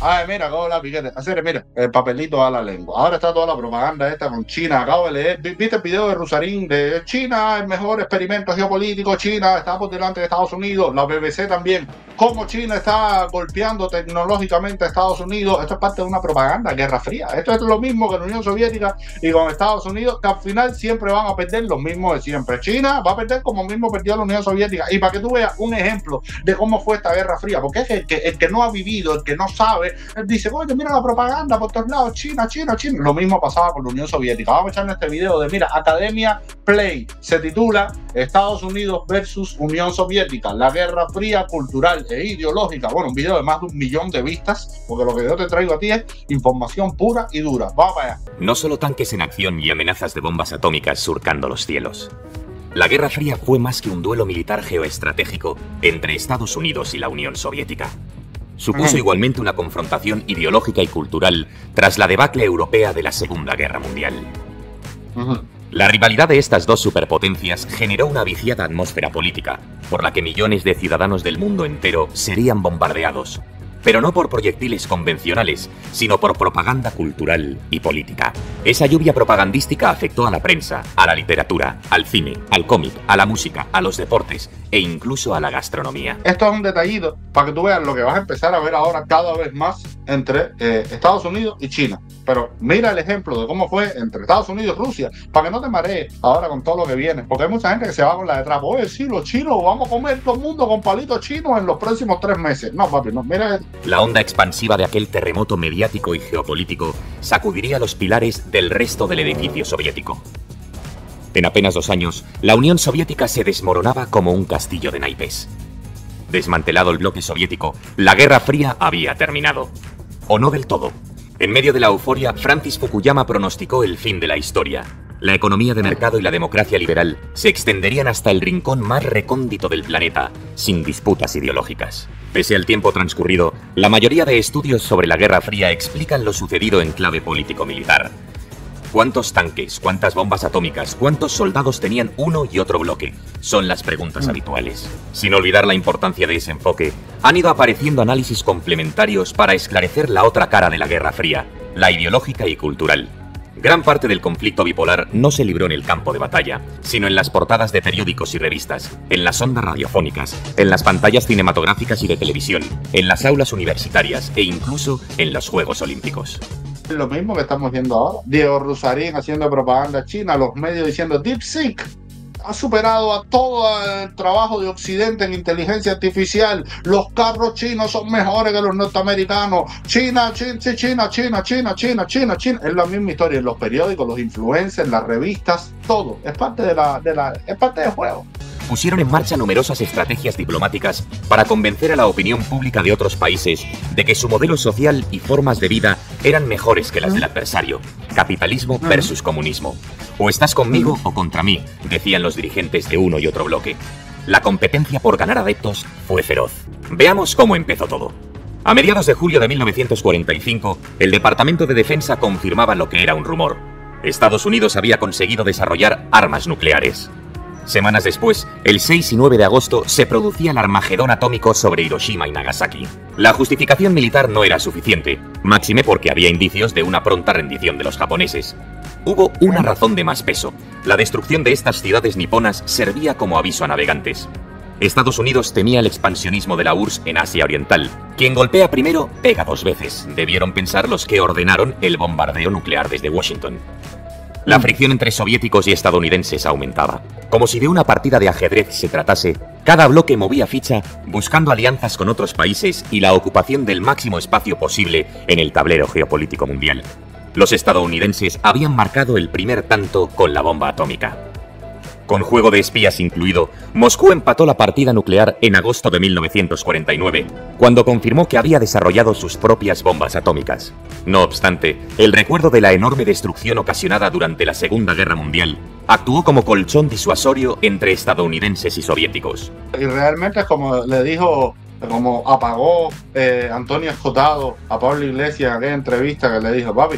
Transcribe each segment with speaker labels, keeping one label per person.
Speaker 1: Ay, mira, acabo de la piquete. Hacer, mira, el papelito a la lengua. Ahora está toda la propaganda esta con China. Acabo de leer. ¿Viste el video de Rusarín de China, el mejor experimento geopolítico? China está por delante de Estados Unidos. La BBC también. Cómo China está golpeando tecnológicamente a Estados Unidos. Esto es parte de una propaganda, Guerra Fría. Esto es lo mismo que la Unión Soviética y con Estados Unidos, que al final siempre van a perder los mismos de siempre. China va a perder como mismo perdió la Unión Soviética. Y para que tú veas un ejemplo de cómo fue esta Guerra Fría, porque es el que no ha vivido, el que no sabe, él dice, oye, mira la propaganda por todos lados, China, China, China. Lo mismo pasaba con la Unión Soviética. Vamos a echarle este video de, mira, Academia Play. Se titula Estados Unidos versus Unión Soviética, la Guerra Fría cultural e ideológica. Bueno, un video de más de 1 millón de vistas, porque lo que yo te traigo a ti es información pura y dura. Vamos para allá.
Speaker 2: No solo tanques en acción y amenazas de bombas atómicas surcando los cielos. La Guerra Fría fue más que un duelo militar geoestratégico entre Estados Unidos y la Unión Soviética. Supuso igualmente una confrontación ideológica y cultural tras la debacle europea de la Segunda Guerra Mundial. La rivalidad de estas dos superpotencias generó una viciada atmósfera política, por la que millones de ciudadanos del mundo entero serían bombardeados, pero no por proyectiles convencionales, sino por propaganda cultural y política. Esa lluvia propagandística afectó a la prensa, a la literatura, al cine, al cómic, a la música, a los deportes e incluso a la gastronomía.
Speaker 1: Esto es un detallito para que tú veas lo que vas a empezar a ver ahora cada vez más entre Estados Unidos y China. Pero mira el ejemplo de cómo fue entre Estados Unidos y Rusia, para que no te marees ahora con todo lo que viene, porque hay mucha gente que se va con la de atrás. Oye, sí, los chinos, vamos a comer todo el mundo con palitos chinos en los próximos 3 meses. No, papi, no, mira.
Speaker 2: La onda expansiva de aquel terremoto mediático y geopolítico sacudiría los pilares del resto del edificio soviético. En apenas 2 años, la Unión Soviética se desmoronaba como un castillo de naipes. Desmantelado el bloque soviético, la Guerra Fría había terminado. O no del todo. En medio de la euforia, Francis Fukuyama pronosticó el fin de la historia. La economía de mercado y la democracia liberal se extenderían hasta el rincón más recóndito del planeta, sin disputas ideológicas. Pese al tiempo transcurrido, la mayoría de estudios sobre la Guerra Fría explican lo sucedido en clave político-militar. ¿Cuántos tanques, cuántas bombas atómicas, cuántos soldados tenían uno y otro bloque? Son las preguntas habituales. Sin olvidar la importancia de ese enfoque, han ido apareciendo análisis complementarios para esclarecer la otra cara de la Guerra Fría, la ideológica y cultural. Gran parte del conflicto bipolar no se libró en el campo de batalla, sino en las portadas de periódicos y revistas, en las ondas radiofónicas, en las pantallas cinematográficas y de televisión, en las aulas universitarias e incluso en los Juegos Olímpicos.
Speaker 1: Lo mismo que estamos viendo ahora. Diego Rusarín haciendo propaganda china, los medios diciendo DeepSeek ha superado a todo el trabajo de Occidente en inteligencia artificial. Los carros chinos son mejores que los norteamericanos. China, China, China, China, China, China, China, China. Es la misma historia en los periódicos, los influencers, las revistas, todo. Es parte es parte del juego.
Speaker 2: Pusieron en marcha numerosas estrategias diplomáticas para convencer a la opinión pública de otros países de que su modelo social y formas de vida eran mejores que las del adversario. Capitalismo versus comunismo. O estás conmigo o contra mí, decían los dirigentes de uno y otro bloque. La competencia por ganar adeptos fue feroz. Veamos cómo empezó todo. A mediados de julio de 1945, el Departamento de Defensa confirmaba lo que era un rumor. Estados Unidos había conseguido desarrollar armas nucleares. Semanas después, el 6 y 9 de agosto, se producía el Armagedón atómico sobre Hiroshima y Nagasaki. La justificación militar no era suficiente, máxime porque había indicios de una pronta rendición de los japoneses. Hubo una razón de más peso. La destrucción de estas ciudades niponas servía como aviso a navegantes. Estados Unidos temía el expansionismo de la URSS en Asia Oriental. Quien golpea primero, pega 2 veces, debieron pensar los que ordenaron el bombardeo nuclear desde Washington. La fricción entre soviéticos y estadounidenses aumentaba. Como si de una partida de ajedrez se tratase, cada bloque movía ficha buscando alianzas con otros países y la ocupación del máximo espacio posible en el tablero geopolítico mundial. Los estadounidenses habían marcado el primer tanto con la bomba atómica. Con juego de espías incluido, Moscú empató la partida nuclear en agosto de 1949, cuando confirmó que había desarrollado sus propias bombas atómicas. No obstante, el recuerdo de la enorme destrucción ocasionada durante la Segunda Guerra Mundial actuó como colchón disuasorio entre estadounidenses y soviéticos.
Speaker 1: Y realmente es como le dijo, como apagó Antonio Escotado a Pablo Iglesias en aquella entrevista que le dijo, papi,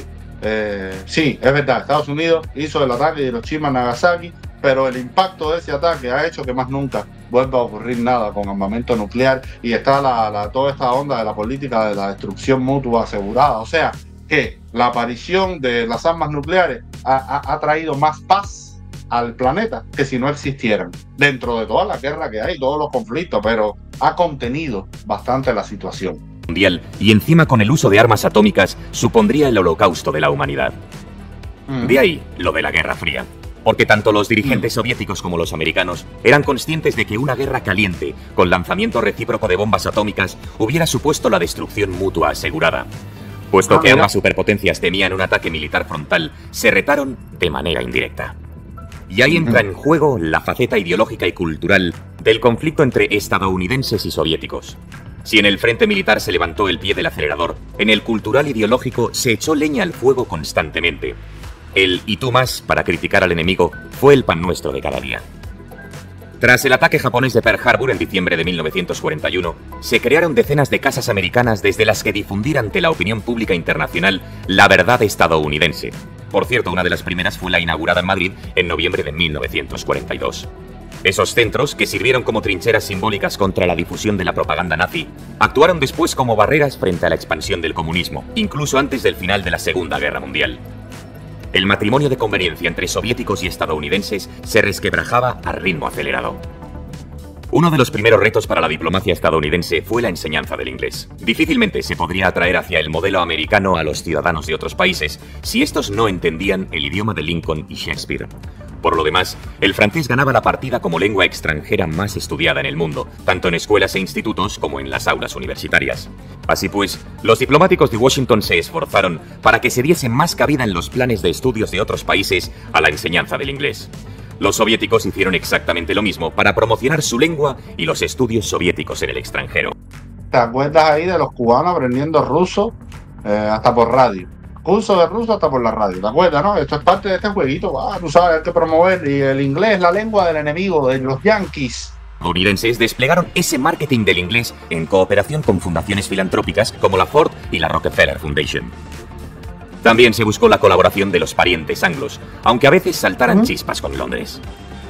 Speaker 1: sí, es verdad, Estados Unidos hizo el ataque de Hiroshima y Nagasaki, pero el impacto de ese ataque ha hecho que más nunca vuelva a ocurrir nada con armamento nuclear, y está toda esta onda de la política de la destrucción mutua asegurada. O sea, que la aparición de las armas nucleares ha traído más paz al planeta que si no existieran, dentro de toda la guerra que hay, todos los conflictos, pero ha contenido bastante la situación
Speaker 2: mundial, y encima con el uso de armas atómicas supondría el holocausto de la humanidad. De ahí lo de la Guerra Fría. Porque tanto los dirigentes soviéticos como los americanos eran conscientes de que una guerra caliente, con lanzamiento recíproco de bombas atómicas, hubiera supuesto la destrucción mutua asegurada. Puesto que ambas superpotencias temían un ataque militar frontal, se retaron de manera indirecta. Y ahí entra en juego la faceta ideológica y cultural del conflicto entre estadounidenses y soviéticos. Si en el frente militar se levantó el pie del acelerador, en el cultural ideológico se echó leña al fuego constantemente. El "y tú más" para criticar al enemigo fue el pan nuestro de cada día. Tras el ataque japonés de Pearl Harbor en diciembre de 1941, se crearon decenas de casas americanas desde las que difundir ante la opinión pública internacional la verdad estadounidense. Por cierto, una de las primeras fue la inaugurada en Madrid en noviembre de 1942. Esos centros, que sirvieron como trincheras simbólicas contra la difusión de la propaganda nazi, actuaron después como barreras frente a la expansión del comunismo, incluso antes del final de la Segunda Guerra Mundial. El matrimonio de conveniencia entre soviéticos y estadounidenses se resquebrajaba a ritmo acelerado. Uno de los primeros retos para la diplomacia estadounidense fue la enseñanza del inglés. Difícilmente se podría atraer hacia el modelo americano a los ciudadanos de otros países si estos no entendían el idioma de Lincoln y Shakespeare. Por lo demás, el francés ganaba la partida como lengua extranjera más estudiada en el mundo, tanto en escuelas e institutos como en las aulas universitarias. Así pues, los diplomáticos de Washington se esforzaron para que se diese más cabida en los planes de estudios de otros países a la enseñanza del inglés. Los soviéticos hicieron exactamente lo mismo para promocionar su lengua y los estudios soviéticos en el extranjero.
Speaker 1: ¿Te acuerdas ahí de los cubanos aprendiendo ruso hasta por radio? Curso de ruso hasta por la radio, ¿te acuerdas, no? Esto es parte de este jueguito, tú sabes, hay que promover, y el inglés, la lengua del enemigo, de los yanquis.
Speaker 2: Estadounidenses desplegaron ese marketing del inglés en cooperación con fundaciones filantrópicas como la Ford y la Rockefeller Foundation. También se buscó la colaboración de los parientes anglos, aunque a veces saltaran chispas con Londres.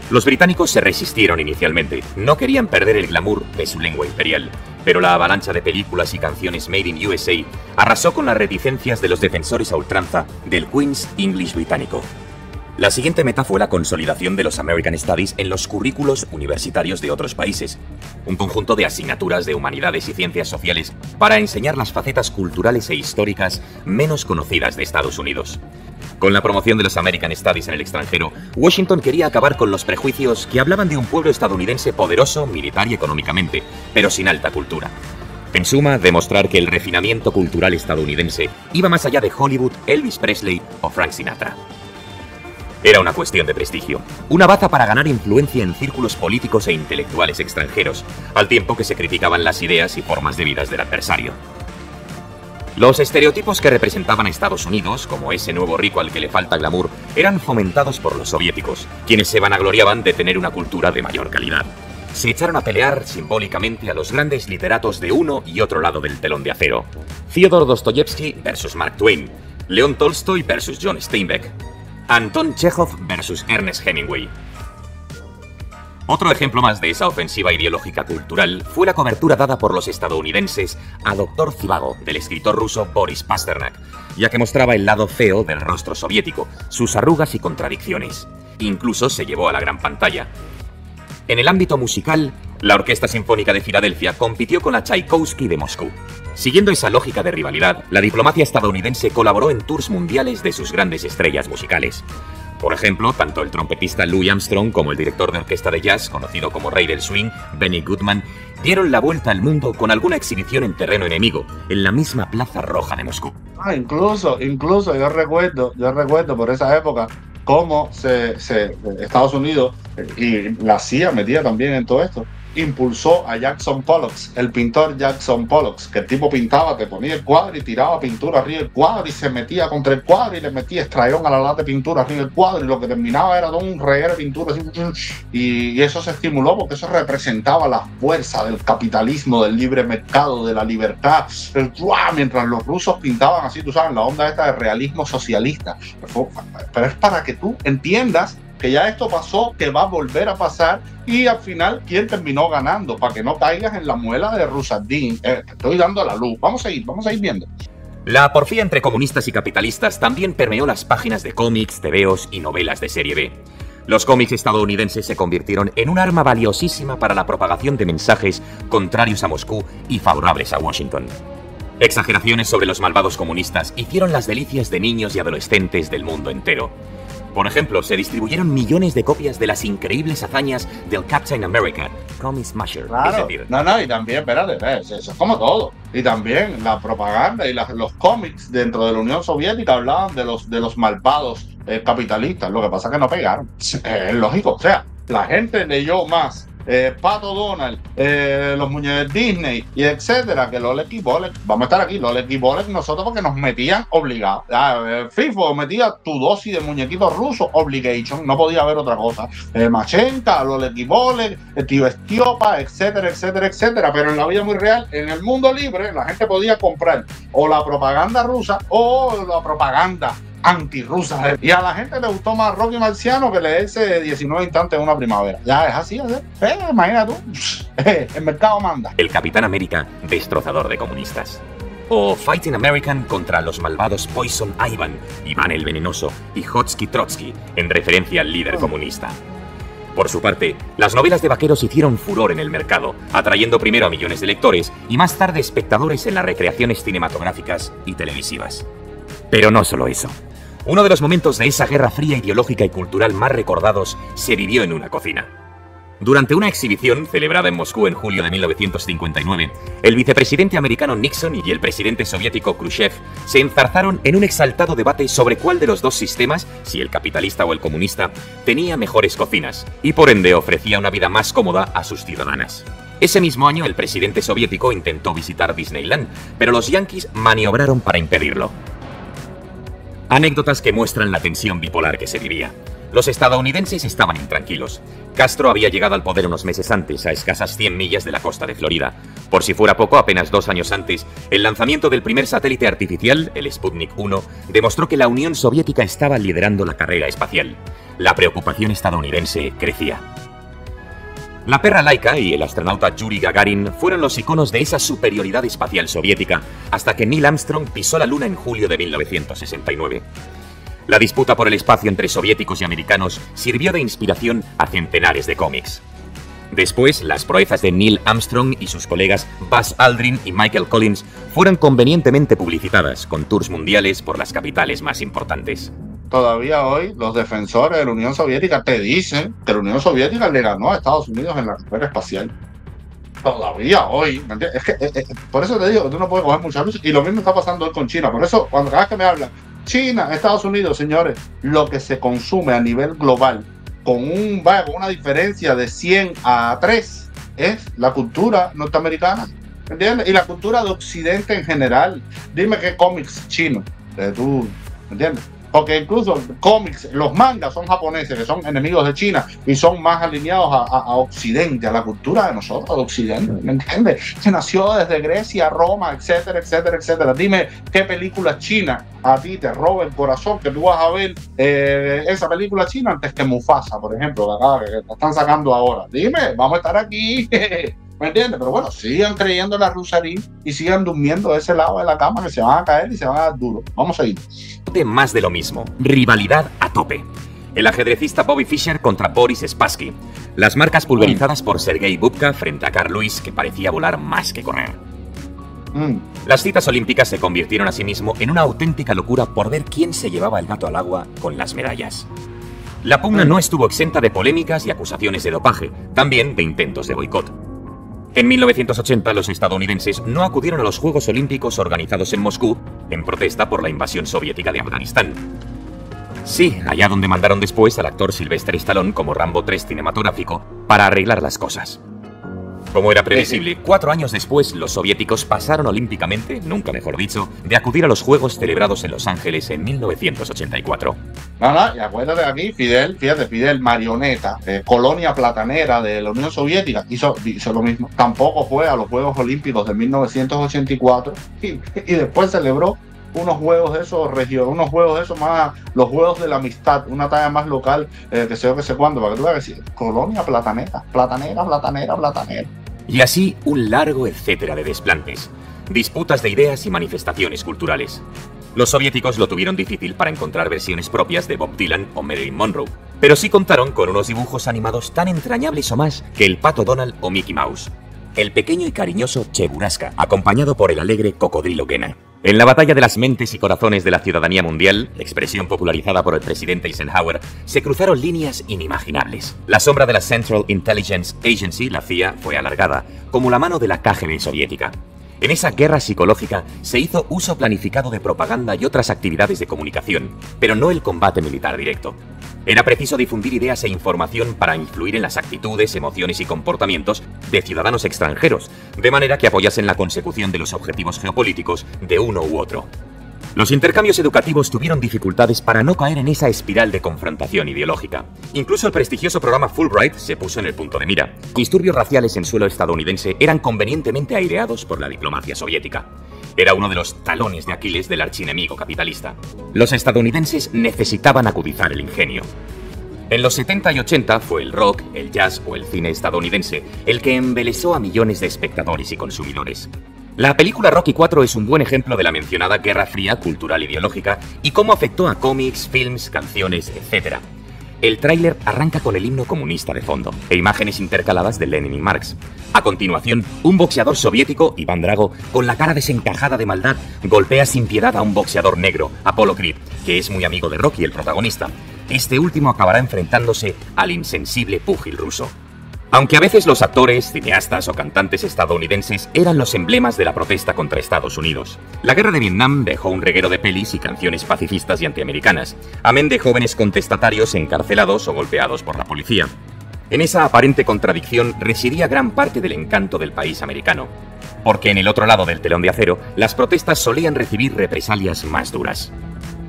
Speaker 2: Los británicos se resistieron inicialmente, no querían perder el glamour de su lengua imperial, pero la avalancha de películas y canciones Made in USA arrasó con las reticencias de los defensores a ultranza del Queen's English británico. La siguiente meta fue la consolidación de los American Studies en los currículos universitarios de otros países, un conjunto de asignaturas de humanidades y ciencias sociales para enseñar las facetas culturales e históricas menos conocidas de Estados Unidos. Con la promoción de los American Studies en el extranjero, Washington quería acabar con los prejuicios que hablaban de un pueblo estadounidense poderoso militar y económicamente, pero sin alta cultura. En suma, demostrar que el refinamiento cultural estadounidense iba más allá de Hollywood, Elvis Presley o Frank Sinatra. Era una cuestión de prestigio, una baza para ganar influencia en círculos políticos e intelectuales extranjeros, al tiempo que se criticaban las ideas y formas de vida del adversario. Los estereotipos que representaban a Estados Unidos, como ese nuevo rico al que le falta glamour, eran fomentados por los soviéticos, quienes se vanagloriaban de tener una cultura de mayor calidad. Se echaron a pelear simbólicamente a los grandes literatos de uno y otro lado del telón de acero. Fyodor Dostoyevsky versus Mark Twain, León Tolstoy versus John Steinbeck, Anton Chekhov versus Ernest Hemingway. Otro ejemplo más de esa ofensiva ideológica cultural fue la cobertura dada por los estadounidenses a Doctor Zhivago, del escritor ruso Boris Pasternak, ya que mostraba el lado feo del rostro soviético, sus arrugas y contradicciones. Incluso se llevó a la gran pantalla. En el ámbito musical, la Orquesta Sinfónica de Filadelfia compitió con la Tchaikovsky de Moscú. Siguiendo esa lógica de rivalidad, la diplomacia estadounidense colaboró en tours mundiales de sus grandes estrellas musicales. Por ejemplo, tanto el trompetista Louis Armstrong como el director de orquesta de jazz, conocido como Rey del Swing, Benny Goodman, dieron la vuelta al mundo con alguna exhibición en terreno enemigo, en la misma Plaza Roja de Moscú.
Speaker 1: Incluso yo recuerdo por esa época cómo Estados Unidos y la CIA metida también en todo esto, impulsó a Jackson Pollock, el pintor Jackson Pollock, que el tipo pintaba, te ponía el cuadro y tiraba pintura arriba del cuadro y se metía contra el cuadro y le metía estrellón a la lata de pintura arriba del cuadro, y lo que terminaba era todo un reguero de pintura así, y eso se estimuló porque eso representaba la fuerza del capitalismo, del libre mercado, de la libertad, mientras los rusos pintaban así, tú sabes, la onda esta de realismo socialista. Pero es para que tú entiendas que ya esto pasó, que va a volver a pasar, y al final, ¿quién terminó ganando? Para que no caigas en la muela de Roussardin. Te estoy dando la luz. Vamos a ir viendo.
Speaker 2: La porfía entre comunistas y capitalistas también permeó las páginas de cómics, tebeos y novelas de serie B. Los cómics estadounidenses se convirtieron en un arma valiosísima para la propagación de mensajes contrarios a Moscú y favorables a Washington. Exageraciones sobre los malvados comunistas hicieron las delicias de niños y adolescentes del mundo entero. Por ejemplo, se distribuyeron millones de copias de las increíbles hazañas del Captain America, Comic Smasher.
Speaker 1: Claro.
Speaker 2: Es decir,
Speaker 1: No, y también, espérate, eso es como todo. Y también la propaganda y los cómics dentro de la Unión Soviética hablaban de los malvados capitalistas. Lo que pasa es que no pegaron. Es lógico. O sea, la gente leyó más Pato Donald, los muñecos Disney y etcétera, que Lolek y Bolek. Vamos a estar aquí, Lolek y Bolek, nosotros porque nos metían obligados. FIFO metía tu dosis de muñequitos rusos, obligation, no podía haber otra cosa. Machenka, Lolek y Bolek, Tío Estiopa, etcétera, etcétera, etcétera. Pero en la vida muy real, en el mundo libre, la gente podía comprar o la propaganda rusa o la propaganda antirrusa. Y a la gente le gustó más Rocky Marciano que leerse 19 instantes de una primavera. Ya es así, imagínate tú. El mercado manda.
Speaker 2: el Capitán América, destrozador de comunistas. O Fighting American contra los malvados Poison Ivan, Iván el Venenoso y Hotsky Trotsky, en referencia al líder comunista. Por su parte, las novelas de vaqueros hicieron furor en el mercado, atrayendo primero a millones de lectores y más tarde espectadores en las recreaciones cinematográficas y televisivas. Pero no solo eso. Uno de los momentos de esa guerra fría ideológica y cultural más recordados se vivió en una cocina. Durante una exhibición celebrada en Moscú en julio de 1959, el vicepresidente americano Nixon y el presidente soviético Khrushchev se enzarzaron en un exaltado debate sobre cuál de los dos sistemas, si el capitalista o el comunista, tenía mejores cocinas y por ende ofrecía una vida más cómoda a sus ciudadanas. Ese mismo año el presidente soviético intentó visitar Disneyland, pero los yanquis maniobraron para impedirlo. Anécdotas que muestran la tensión bipolar que se vivía. Los estadounidenses estaban intranquilos. Castro había llegado al poder unos meses antes, a escasas 100 millas de la costa de Florida. Por si fuera poco, apenas 2 años antes, el lanzamiento del primer satélite artificial, el Sputnik 1, demostró que la Unión Soviética estaba liderando la carrera espacial. La preocupación estadounidense crecía. La perra Laika y el astronauta Yuri Gagarin fueron los iconos de esa superioridad espacial soviética hasta que Neil Armstrong pisó la Luna en julio de 1969. La disputa por el espacio entre soviéticos y americanos sirvió de inspiración a centenares de cómics. Después, las proezas de Neil Armstrong y sus colegas Buzz Aldrin y Michael Collins fueron convenientemente publicitadas con tours mundiales por las capitales más importantes.
Speaker 1: Todavía hoy los defensores de la Unión Soviética te dicen que la Unión Soviética le ganó a Estados Unidos en la carrera espacial. Todavía hoy, ¿me entiendes? Es que, por eso te digo que tú no puedes coger mucha luz. Y lo mismo está pasando hoy con China. Por eso, cuando cada vez que me hablan, China, Estados Unidos, señores, lo que se consume a nivel global con una diferencia de 100 a 3 es la cultura norteamericana, ¿me entiendes? Y la cultura de Occidente en general. Dime qué cómics chinos, tú, ¿me entiendes? Porque incluso cómics, los mangas son japoneses, que son enemigos de China y son más alineados a Occidente, a la cultura de nosotros, de Occidente, ¿me entiendes? Que nació desde Grecia, Roma, etcétera, etcétera, etcétera. Dime qué película china a ti te roba el corazón, que tú vas a ver esa película china antes que Mufasa, por ejemplo, que la están sacando ahora. Dime, vamos a estar aquí. ¿Me entiendes? Pero bueno, sigan creyendo en la Roussardin y sigan durmiendo de ese lado de la cama, que se van a caer y se van a dar duro. Vamos a ir.
Speaker 2: Más de lo mismo. Rivalidad a tope. El ajedrecista Bobby Fischer contra Boris Spassky. Las marcas pulverizadas por Sergei Bubka frente a Carl Lewis, que parecía volar más que correr. Las citas olímpicas se convirtieron asimismo en una auténtica locura por ver quién se llevaba el gato al agua con las medallas. La pugna no estuvo exenta de polémicas y acusaciones de dopaje, también de intentos de boicot. En 1980 los estadounidenses no acudieron a los Juegos Olímpicos organizados en Moscú en protesta por la invasión soviética de Afganistán. Sí, allá donde mandaron después al actor Sylvester Stallone como Rambo 3 cinematográfico para arreglar las cosas. Como era previsible, 4 años después los soviéticos pasaron olímpicamente, nunca mejor dicho, de acudir a los Juegos celebrados en Los Ángeles en 1984.
Speaker 1: No, y acuérdate aquí, Fidel, marioneta, colonia platanera de la Unión Soviética, hizo lo mismo. Tampoco fue a los Juegos Olímpicos de 1984 y después celebró unos juegos de esos unos juegos de esos más, los juegos de la amistad, una talla más local, que sé yo que sé cuándo, para que tú veas que colonia platanera, platanera, platanera, platanera.
Speaker 2: Y así un largo etcétera de desplantes, disputas de ideas y manifestaciones culturales. Los soviéticos lo tuvieron difícil para encontrar versiones propias de Bob Dylan o Marilyn Monroe, pero sí contaron con unos dibujos animados tan entrañables o más que el Pato Donald o Mickey Mouse. El pequeño y cariñoso Cheburasca, acompañado por el alegre Cocodrilo Gena. En la batalla de las mentes y corazones de la ciudadanía mundial, expresión popularizada por el presidente Eisenhower, se cruzaron líneas inimaginables. La sombra de la Central Intelligence Agency, la CIA, fue alargada, como la mano de la KGB soviética. En esa guerra psicológica se hizo uso planificado de propaganda y otras actividades de comunicación, pero no el combate militar directo. Era preciso difundir ideas e información para influir en las actitudes, emociones y comportamientos de ciudadanos extranjeros, de manera que apoyasen la consecución de los objetivos geopolíticos de uno u otro. Los intercambios educativos tuvieron dificultades para no caer en esa espiral de confrontación ideológica. Incluso el prestigioso programa Fulbright se puso en el punto de mira. Disturbios raciales en suelo estadounidense eran convenientemente aireados por la diplomacia soviética. Era uno de los talones de Aquiles del archienemigo capitalista. Los estadounidenses necesitaban agudizar el ingenio. En los 70 y 80 fue el rock, el jazz o el cine estadounidense el que embelesó a millones de espectadores y consumidores. La película Rocky IV es un buen ejemplo de la mencionada Guerra Fría cultural ideológica y cómo afectó a cómics, films, canciones, etc. El tráiler arranca con el himno comunista de fondo e imágenes intercaladas de Lenin y Marx. A continuación, un boxeador soviético, Iván Drago, con la cara desencajada de maldad, golpea sin piedad a un boxeador negro, Apollo Creed, que es muy amigo de Rocky, el protagonista. Este último acabará enfrentándose al insensible púgil ruso. Aunque a veces los actores, cineastas o cantantes estadounidenses eran los emblemas de la protesta contra Estados Unidos. La guerra de Vietnam dejó un reguero de pelis y canciones pacifistas y antiamericanas, amén de jóvenes contestatarios encarcelados o golpeados por la policía. En esa aparente contradicción residía gran parte del encanto del país americano, porque en el otro lado del telón de acero, las protestas solían recibir represalias más duras.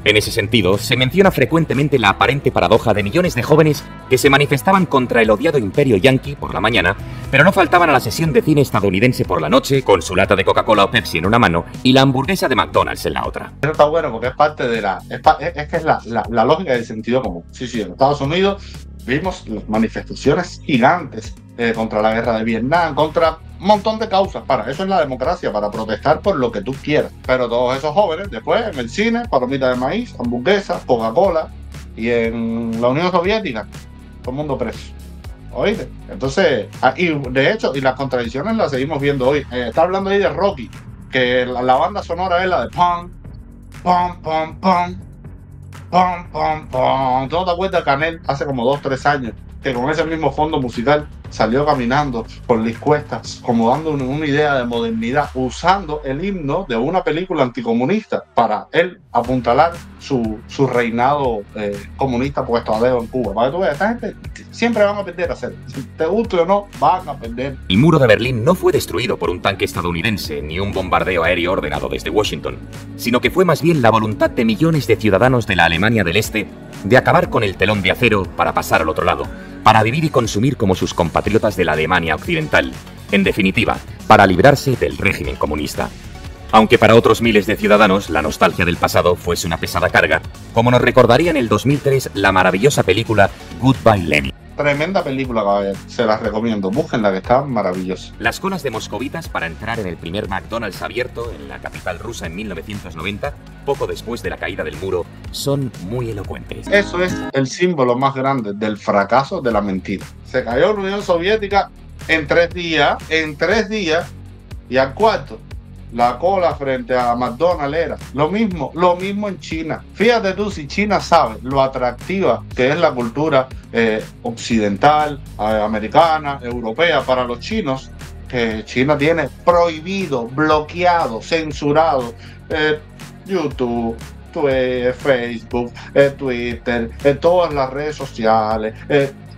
Speaker 2: En ese sentido, se menciona frecuentemente la aparente paradoja de millones de jóvenes que se manifestaban contra el odiado imperio yanqui por la mañana, pero no faltaban a la sesión de cine estadounidense por la noche, con su lata de Coca-Cola o Pepsi en una mano y la hamburguesa de McDonald's en la otra.
Speaker 1: Eso está bueno porque es parte de la lógica del sentido común. Sí, en Estados Unidos vimos las manifestaciones gigantes contra la guerra de Vietnam, contra un montón de causas. Eso es la democracia, para protestar por lo que tú quieras. Pero todos esos jóvenes, después en el cine, palomitas de maíz, hamburguesas, Coca-Cola, y en la Unión Soviética, todo el mundo preso. ¿Oíste? Entonces, y de hecho, y las contradicciones las seguimos viendo hoy. Está hablando ahí de Rocky, que la banda sonora es la de pum, pum, pum, pum, pum, pum, pum. ¿Tú no te acuerdas de Canel hace como 2 o 3 años? Que con ese mismo fondo musical salió caminando por las cuestas, como dando una idea de modernidad, usando el himno de una película anticomunista para él apuntalar su reinado comunista puesto a dedo en Cuba. Para que tú veas, esta gente siempre van a perder a hacer. Si te guste o no, van a perder.
Speaker 2: El muro de Berlín no fue destruido por un tanque estadounidense ni un bombardeo aéreo ordenado desde Washington, sino que fue más bien la voluntad de millones de ciudadanos de la Alemania del Este de acabar con el telón de acero para pasar al otro lado, para vivir y consumir como sus compatriotas de la Alemania occidental, en definitiva, para librarse del régimen comunista. Aunque para otros miles de ciudadanos la nostalgia del pasado fuese una pesada carga, como nos recordaría en el 2003 la maravillosa película Goodbye Lenin.
Speaker 1: Tremenda película, caballero. Se las recomiendo. Búsquenla, que está maravillosa.
Speaker 2: Las colas de moscovitas para entrar en el primer McDonald's abierto en la capital rusa en 1990, poco después de la caída del muro, son muy elocuentes.
Speaker 1: Eso es el símbolo más grande del fracaso de la mentira. Se cayó la Unión Soviética en 3 días, y al cuarto, la cola frente a McDonald's era lo mismo en China. Fíjate tú, si China sabe lo atractiva que es la cultura occidental, americana, europea para los chinos, que China tiene prohibido, bloqueado, censurado YouTube, Facebook, Twitter, todas las redes sociales,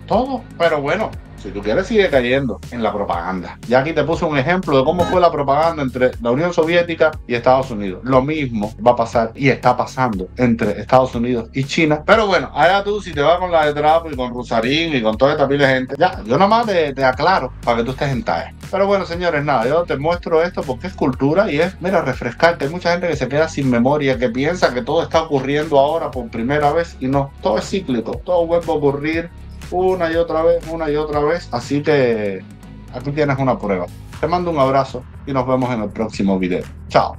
Speaker 1: todo. Pero bueno, Si tú quieres, sigue cayendo en la propaganda. Ya aquí te puse un ejemplo de cómo fue la propaganda entre la Unión Soviética y Estados Unidos. Lo mismo va a pasar y está pasando entre Estados Unidos y China. Pero bueno, allá tú, si te vas con la de Trapo y con Rusarín y con toda esta pila de gente, ya, yo nada más te aclaro para que tú estés en talla. Pero bueno, señores, nada, yo te muestro esto porque es cultura y es, mira, refrescante. Hay mucha gente que se queda sin memoria, que piensa que todo está ocurriendo ahora por primera vez y no, todo es cíclico, todo vuelve a ocurrir una y otra vez, así que aquí tienes una prueba. Te mando un abrazo y nos vemos en el próximo video. Chao.